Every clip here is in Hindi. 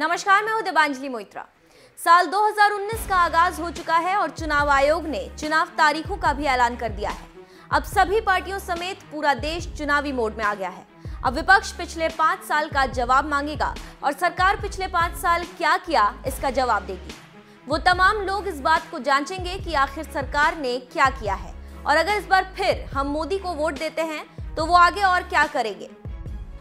नमस्कार, मैं हूं देवांजलि मोइत्रा। साल 2019 का आगाज हो चुका है और चुनाव आयोग ने चुनाव तारीखों का भी ऐलान कर दिया है। अब सभी पार्टियों समेत पूरा देश चुनावी मोड में आ गया है। अब विपक्ष पिछले 5 साल का जवाब मांगेगा और सरकार पिछले 5 साल क्या किया इसका जवाब देगी। वो तमाम लोग इस बात को जांचेंगे कि आखिर सरकार ने क्या किया है और अगर इस बार फिर हम मोदी को वोट देते हैं तो वो आगे और क्या करेंगे।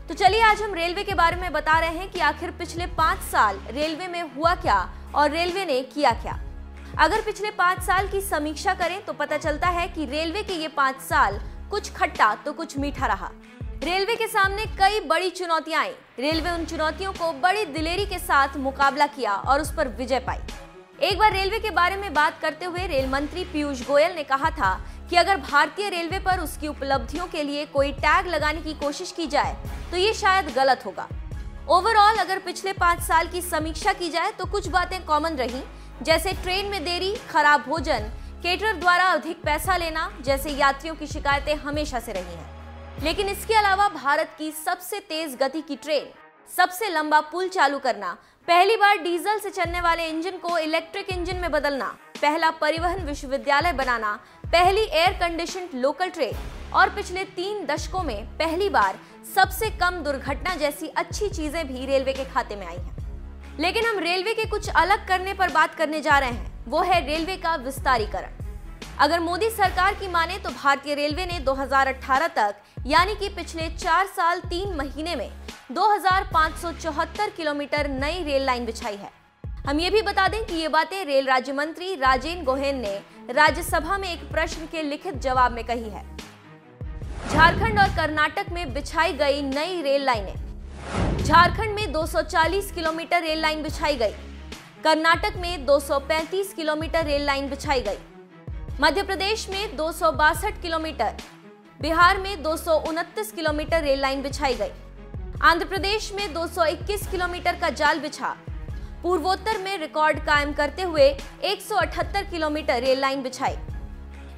तो चलिए आज हम रेलवे के बारे में बता रहे हैं कि आखिर पिछले 5 साल रेलवे में हुआ क्या और रेलवे ने किया क्या। अगर पिछले 5 साल की समीक्षा करें तो पता चलता है कि रेलवे के ये 5 साल कुछ खट्टा तो कुछ मीठा रहा। रेलवे के सामने कई बड़ी चुनौतियां आई। रेलवे उन चुनौतियों को बड़ी दिलेरी के साथ मुकाबला किया और उस पर विजय पाई। एक बार रेलवे के बारे में बात करते हुए रेल मंत्री पीयूष गोयल ने कहा था कि अगर भारतीय रेलवे पर उसकी उपलब्धियों के लिए कोई टैग लगाने की कोशिश की जाए तो ये शायद गलत होगा। ओवरऑल अगर पिछले 5 साल की समीक्षा की जाए तो कुछ बातें कॉमन रही, जैसे ट्रेन में देरी, खराब भोजन, केटरर द्वारा अधिक पैसा लेना जैसे यात्रियों की शिकायतें हमेशा से रही हैं। लेकिन इसके अलावा भारत की सबसे तेज गति की ट्रेन, सबसे लंबा पुल चालू करना, पहली बार डीजल से चलने वाले इंजन को इलेक्ट्रिक इंजन में बदलना, पहला परिवहन विश्वविद्यालय बनाना, पहली एयर कंडीशन्ड लोकल ट्रेन और पिछले 3 दशकों में पहली बार सबसे कम दुर्घटना जैसी अच्छी चीजें भी रेलवे के खाते में आई हैं। लेकिन हम रेलवे के कुछ अलग करने पर बात करने जा रहे हैं, वो है रेलवे का विस्तारीकरण। अगर मोदी सरकार की माने तो भारतीय रेलवे ने 2018 तक यानी कि पिछले 4 साल 3 महीने में 2574 किलोमीटर नई रेल लाइन बिछाई है। हम ये भी बता दें कि ये बातें रेल राज्य मंत्री राजेन गोहेन ने राज्यसभा में एक प्रश्न के लिखित जवाब में कही है। झारखंड और कर्नाटक में बिछाई गई नई रेल लाइनें। झारखंड में 240 किलोमीटर रेल लाइन बिछाई गई, कर्नाटक में 235 किलोमीटर रेल लाइन बिछाई गई, मध्य प्रदेश में 262 किलोमीटर, बिहार में 229 किलोमीटर रेल लाइन बिछाई गई, आंध्र प्रदेश में 221 किलोमीटर का जाल बिछा, पूर्वोत्तर में रिकॉर्ड कायम करते हुए 178 किलोमीटर रेल लाइन बिछाई।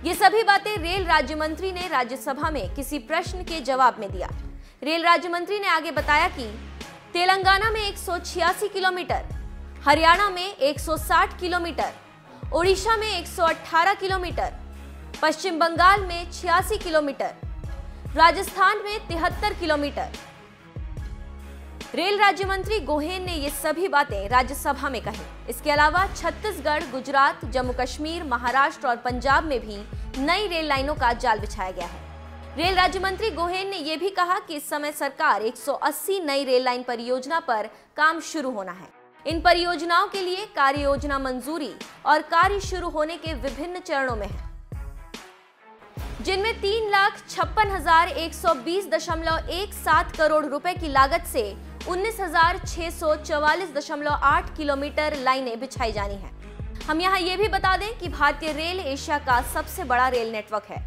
ये सभी बातें रेल राज्य मंत्री ने राज्यसभा में किसी प्रश्न के जवाब में दिया। रेल राज्य मंत्री ने आगे बताया कि तेलंगाना में 186 किलोमीटर, हरियाणा में 160 किलोमीटर, ओडिशा में 118 किलोमीटर, पश्चिम बंगाल में 86 किलोमीटर, राजस्थान में 73 किलोमीटर। रेल राज्य मंत्री गोहेन ने ये सभी बातें राज्यसभा में कही। इसके अलावा छत्तीसगढ़, गुजरात, जम्मू कश्मीर, महाराष्ट्र और पंजाब में भी नई रेल लाइनों का जाल बिछाया गया है। रेल राज्य मंत्री गोहेन ने यह भी कहा कि इस समय सरकार 180 नई रेल लाइन परियोजना पर काम शुरू होना है। इन परियोजनाओं के लिए कार्य योजना मंजूरी और कार्य शुरू होने के विभिन्न चरणों में है, जिनमें 3,56,120.17 करोड़ रुपए की लागत से 19,644.8 किलोमीटर लाइनें बिछाई जानी हैं। हम यहाँ ये भी बता दें कि भारतीय रेल एशिया का सबसे बड़ा रेल नेटवर्क है।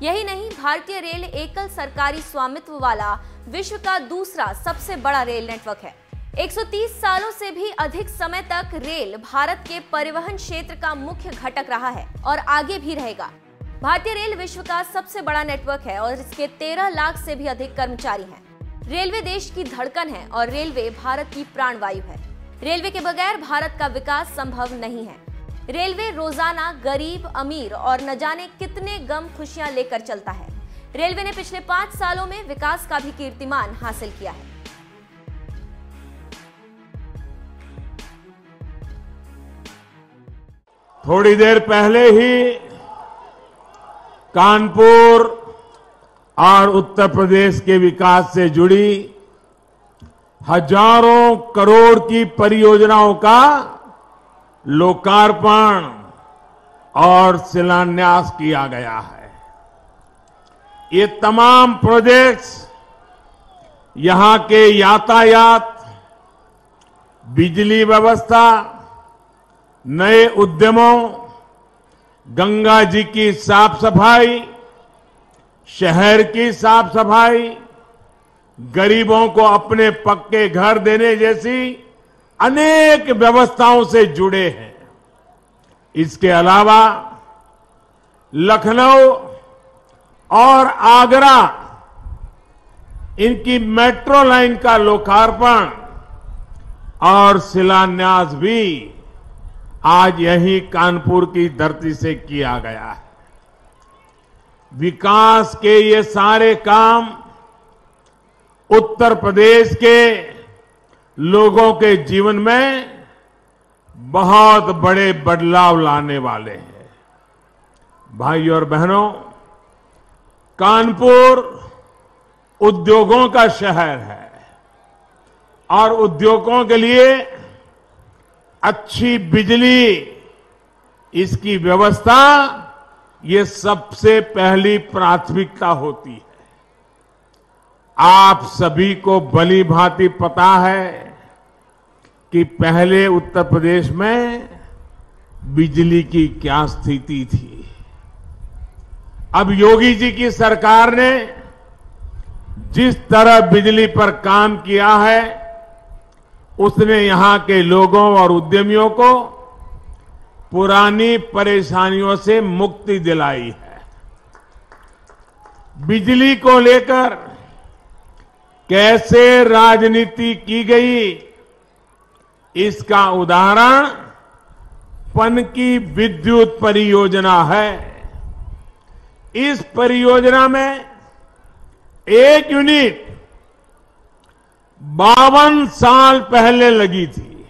यही नहीं, भारतीय रेल एकल सरकारी स्वामित्व वाला विश्व का दूसरा सबसे बड़ा रेल नेटवर्क है। 130 सालों से भी अधिक समय तक रेल भारत के परिवहन क्षेत्र का मुख्य घटक रहा है और आगे भी रहेगा। भारतीय रेल विश्व का सबसे बड़ा नेटवर्क है और इसके 13 लाख से भी अधिक कर्मचारी हैं। रेलवे देश की धड़कन है और रेलवे भारत की प्राणवायु है। रेलवे के बगैर भारत का विकास संभव नहीं है। रेलवे रोजाना गरीब, अमीर और न जाने कितने गम खुशियां लेकर चलता है। रेलवे ने पिछले 5 सालों में विकास का भी कीर्तिमान हासिल किया है। थोड़ी देर पहले ही कानपुर और उत्तर प्रदेश के विकास से जुड़ी हजारों करोड़ की परियोजनाओं का लोकार्पण और शिलान्यास किया गया है। ये तमाम प्रोजेक्ट्स यहां के यातायात, बिजली व्यवस्था, नए उद्यमों, गंगा जी की साफ सफाई, शहर की साफ सफाई, गरीबों को अपने पक्के घर देने जैसी अनेक व्यवस्थाओं से जुड़े हैं। इसके अलावा लखनऊ और आगरा इनकी मेट्रो लाइन का लोकार्पण और शिलान्यास भी आज यही कानपुर की धरती से किया गया है। विकास के ये सारे काम उत्तर प्रदेश के लोगों के जीवन में बहुत बड़े बदलाव लाने वाले हैं। भाइयों और बहनों, कानपुर उद्योगों का शहर है और उद्योगों के लिए अच्छी बिजली, इसकी व्यवस्था ये सबसे पहली प्राथमिकता होती है। आप सभी को भली भांति पता है कि पहले उत्तर प्रदेश में बिजली की क्या स्थिति थी। अब योगी जी की सरकार ने जिस तरह बिजली पर काम किया है, उसने यहां के लोगों और उद्यमियों को पुरानी परेशानियों से मुक्ति दिलाई है। बिजली को लेकर कैसे राजनीति की गई, इसका उदाहरण पनकी विद्युत परियोजना है। इस परियोजना में एक यूनिट 52 साल पहले लगी थी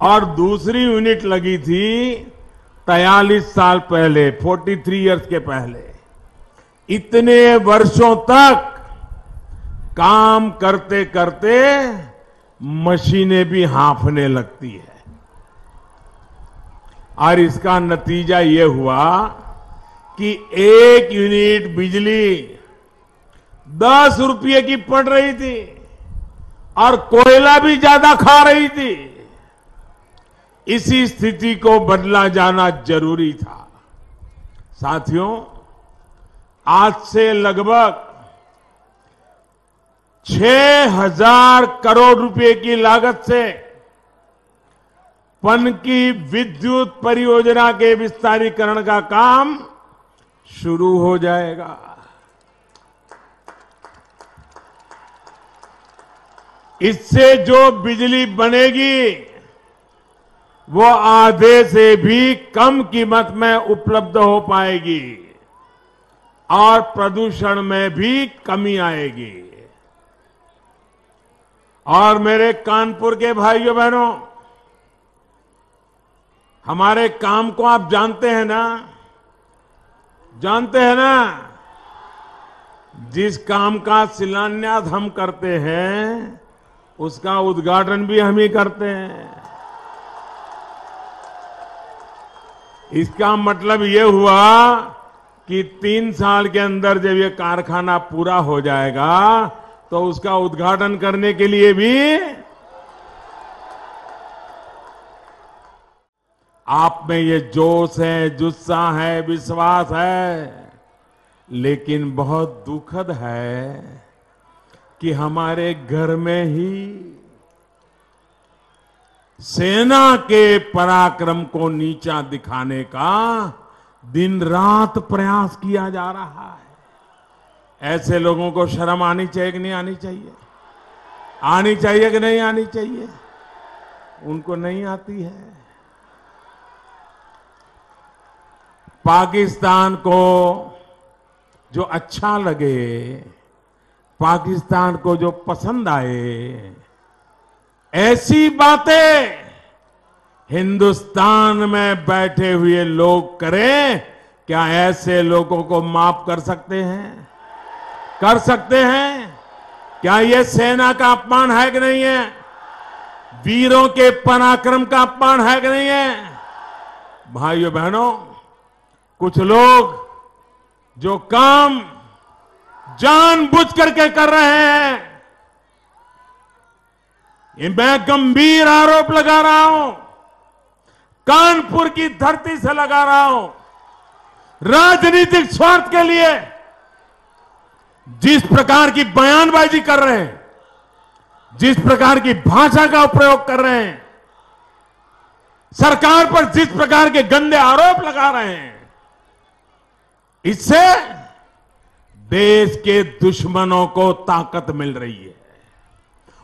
और दूसरी यूनिट लगी थी 43 साल पहले, 43 इयर्स के पहले। इतने वर्षों तक काम करते करते मशीनें भी हांफने लगती है और इसका नतीजा ये हुआ कि एक यूनिट बिजली 10 रुपये की पड़ रही थी और कोयला भी ज्यादा खा रही थी। इसी स्थिति को बदला जाना जरूरी था। साथियों, आज से लगभग 6,000 करोड़ रुपए की लागत से पनकी विद्युत परियोजना के विस्तारीकरण का काम शुरू हो जाएगा। इससे जो बिजली बनेगी वो आधे से भी कम कीमत में उपलब्ध हो पाएगी और प्रदूषण में भी कमी आएगी। और मेरे कानपुर के भाइयों बहनों, हमारे काम को आप जानते हैं ना? जानते हैं ना? जिस काम का शिलान्यास हम करते हैं उसका उद्घाटन भी हम ही करते हैं। इसका मतलब ये हुआ कि 3 साल के अंदर जब ये कारखाना पूरा हो जाएगा तो उसका उद्घाटन करने के लिए भी आप में ये जोश है, जुस्सा है, विश्वास है। लेकिन बहुत दुखद है कि हमारे घर में ही सेना के पराक्रम को नीचा दिखाने का दिन रात प्रयास किया जा रहा है। ऐसे लोगों को शर्म आनी चाहिए कि नहीं आनी चाहिए? आनी चाहिए कि नहीं आनी चाहिए? उनको नहीं आती है। पाकिस्तान को जो अच्छा लगे, पाकिस्तान को जो पसंद आए, ऐसी बातें हिंदुस्तान में बैठे हुए लोग करें, क्या ऐसे लोगों को माफ कर सकते हैं? कर सकते हैं? क्या ये सेना का अपमान है कि नहीं है? वीरों के पराक्रम का अपमान है कि नहीं है? भाइयों बहनों, कुछ लोग जो काम जानबूझ करके कर रहे हैं, ये मैं गंभीर आरोप लगा रहा हूं, कानपुर की धरती से लगा रहा हूं। राजनीतिक स्वार्थ के लिए जिस प्रकार की बयानबाजी कर रहे हैं, जिस प्रकार की भाषा का प्रयोग कर रहे हैं, सरकार पर जिस प्रकार के गंदे आरोप लगा रहे हैं, इससे देश के दुश्मनों को ताकत मिल रही है,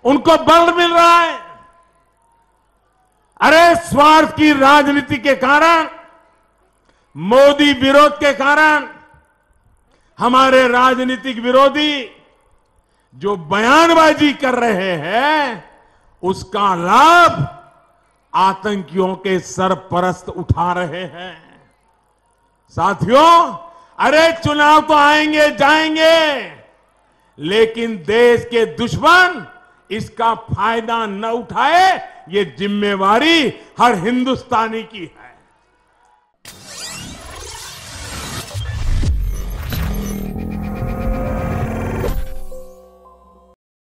उनको बल मिल रहा है। अरे स्वार्थ की राजनीति के कारण, मोदी विरोध के कारण हमारे राजनीतिक विरोधी जो बयानबाजी कर रहे हैं, उसका लाभ आतंकियों के सरपरस्त उठा रहे हैं। साथियों, अरे चुनाव तो आएंगे जाएंगे, लेकिन देश के दुश्मन इसका फायदा न उठाए, ये जिम्मेवारी हर हिंदुस्तानी की है।